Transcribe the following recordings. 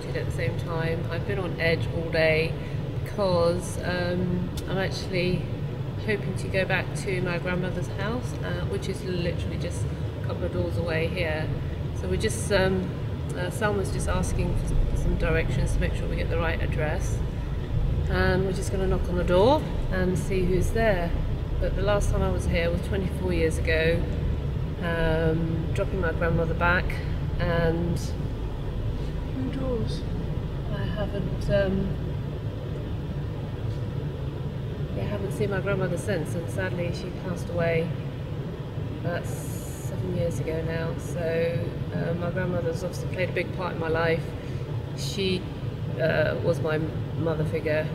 excited at the same time. I've been on edge all day because I'm actually hoping to go back to my grandmother's house, which is literally just a couple of doors away here. So we're just, Salma's just asking for some directions to make sure we get the right address. And we're just going to knock on the door and see who's there. But the last time I was here was 24 years ago, dropping my grandmother back, and indoors. I haven't seen my grandmother since, and sadly she passed away about 7 years ago now. So my grandmother's obviously played a big part in my life. She was my mother figure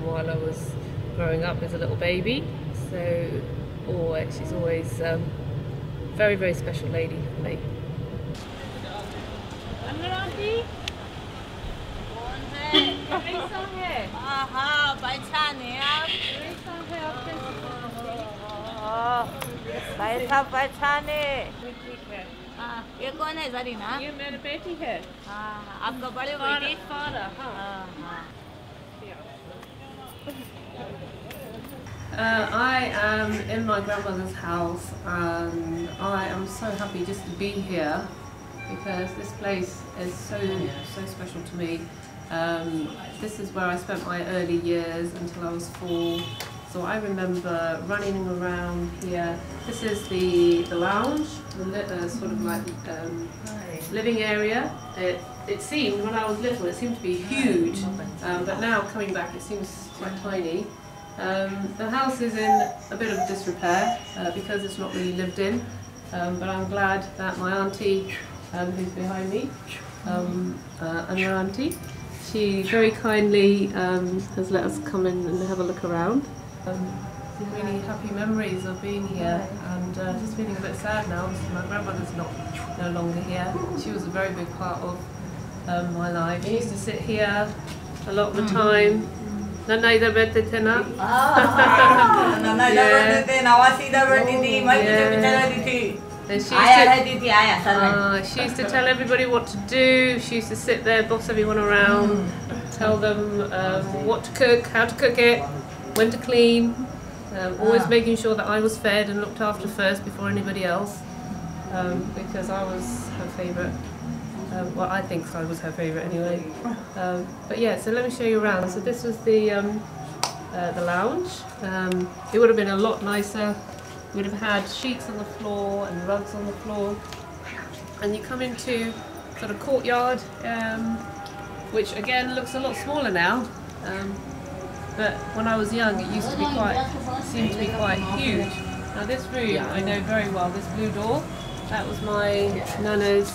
while I was growing up as a little baby. So she's always very, very special lady for me. Auntie? Rayeesa है। हाँ पहचाने आप। Rayeesa है आपके। कैसा पहचाने? ठीक है। हाँ ये कौन है जरीना? ये मेरी बेटी है। हाँ आपका बड़े बेटी? Farah, हाँ। I am in my grandmother's house, and I am so happy just to be here because this place is so special to me. This is where I spent my early years until I was 4. So I remember running around here. This is the lounge, the sort of like living area. It seemed, when I was little, it seemed to be huge, but now coming back it seems quite tiny. The house is in a bit of disrepair because it's not really lived in, but I'm glad that my auntie, who's behind me, Anna auntie, she very kindly has let us come in and have a look around. Really happy memories of being here, and just feeling a bit sad now because my grandmother's no longer here. She was a very big part of my life. She used to sit here a lot of the time. Nanna idhar बैठते थे ना? नन्ना इधर बैठते थे, नवासी इधर बैठी थी, मैं तुझे बिचारा दी थी। She used to tell everybody what to do. She used to sit there, boss everyone around, tell them what to cook, how to cook it, when to clean, always making sure that I was fed and looked after first before anybody else, because I was her favourite. Well, I think I was her favourite anyway. But yeah, so let me show you around. So this was the lounge. It would have been a lot nicer. We would have had sheets on the floor and rugs on the floor. And you come into sort of courtyard, which again looks a lot smaller now. But when I was young, it used to be seemed to be quite huge. Now this room I know very well. This blue door, that was my Nana's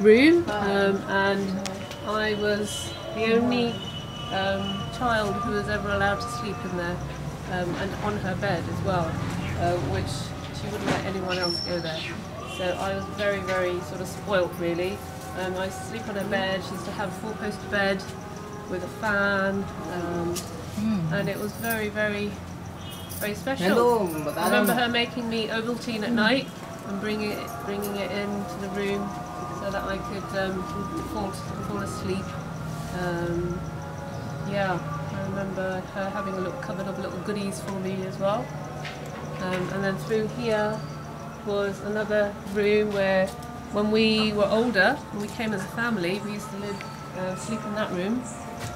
room, and I was the only child who was ever allowed to sleep in there, and on her bed as well, which she wouldn't let anyone else go there. So I was very, very sort of spoilt really. I used to sleep on her bed. She used to have a 4-post bed with a fan, and it was very, very, very special. I remember her making me Ovaltine at night and bringing it into the room so that I could fall asleep. Yeah, I remember her having a little cupboard of little goodies for me as well. And then through here was another room where, when we were older, when we came as a family, we used to sleep in that room.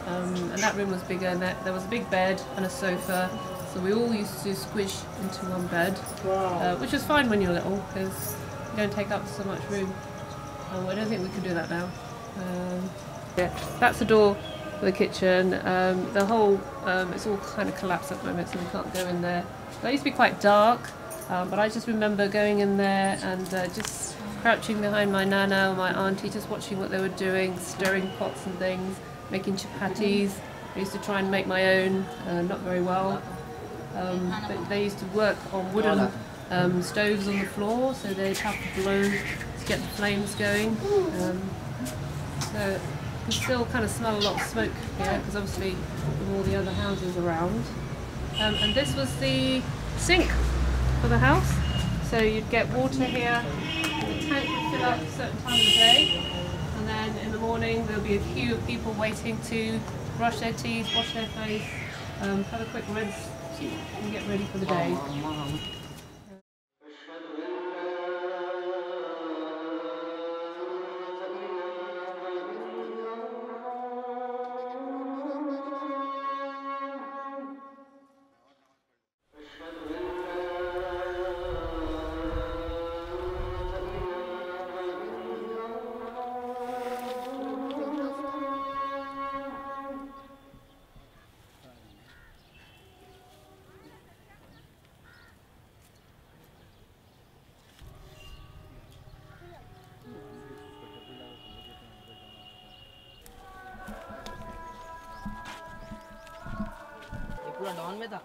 And that room was bigger, and there was a big bed and a sofa, so we all used to squish into one bed, which was fine when you're little because you don't take up so much room. I don't think we could do that now. Yeah, that's the door for the kitchen. The whole, it's all kind of collapsed at the moment, so we can't go in there. That used to be quite dark, but I just remember going in there and just crouching behind my Nana or my auntie, just watching what they were doing, stirring pots and things, making chapatis. I used to try and make my own, not very well. But they used to work on wooden stoves on the floor, so they'd have to blow to get the flames going. So you can still kind of smell a lot of smoke here, because obviously with all the other houses around. And this was the sink for the house. So you'd get water here, the tank would fill up a certain time of the day, and then in the morning. There'll be a queue of people waiting to brush their teeth, wash their face, have a quick rinse and get ready for the day. पूरा down में था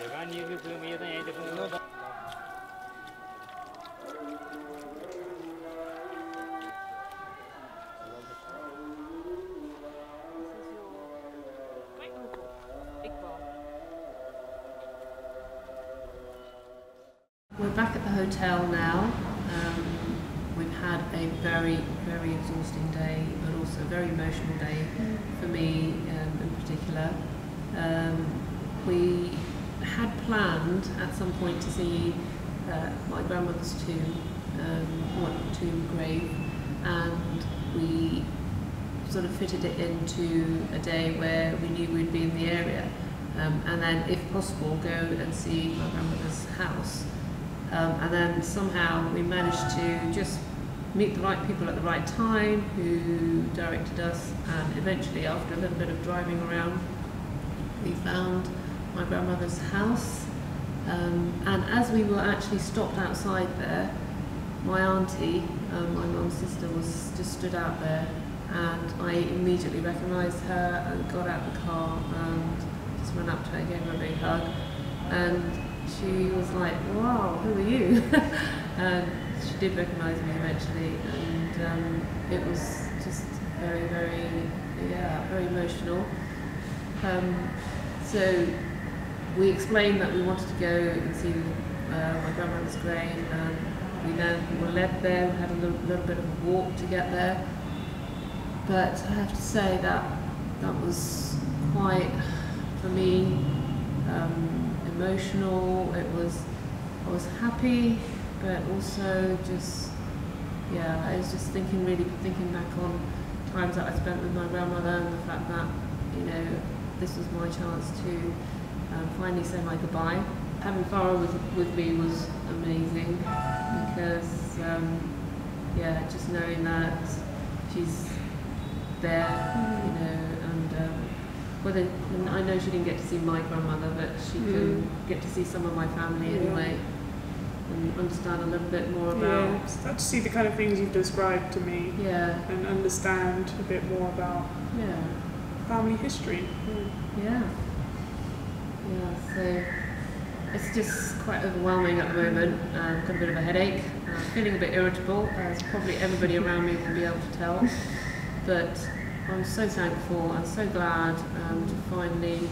जगह नहीं है पूरा मैं तो यहीं देखूंगा We're back at the hotel now. We've had a very, very exhausting day, but also a very emotional day for me in particular. We had planned at some point to see my grandmother's tomb, tomb grave, and we sort of fitted it into a day where we knew we'd be in the area, and then if possible go and see my grandmother's house. And then somehow we managed to just meet the right people at the right time who directed us, and eventually after a little bit of driving around we found my grandmother's house, and as we were actually stopped outside there, my auntie, my mum's sister, was just stood out there, and I immediately recognised her and got out of the car and just went up to her, gave her a big hug, and she was like, "Wow, who are you?" And she did recognise me eventually, and it was just very, very, very emotional. So we explained that we wanted to go and see my grandmother's grave, and we then were led there. We had a little bit of a walk to get there, but I have to say that was quite, for me, emotional. I was happy, but also just, I was just thinking back on times that I spent with my grandmother, and the fact that, this was my chance to finally say my goodbye. Having Farah with me was amazing, because just knowing that she's there, and I know she didn't get to see my grandmother, but she can get to see some of my family anyway, and understand a little bit more about. Start to see the kind of things you've described to me, and understand a bit more about family history. So it's just quite overwhelming at the moment. I've got a bit of a headache, feeling a bit irritable, as probably everybody around me will be able to tell, but I'm so thankful and so glad to finally,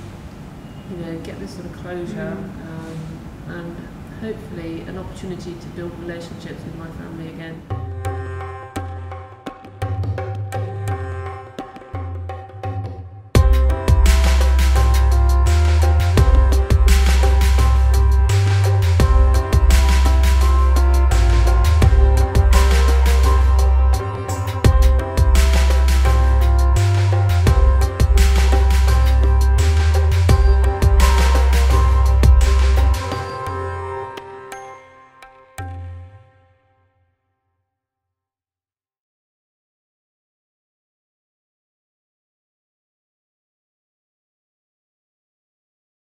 get this sort of closure, and hopefully an opportunity to build relationships with my family again.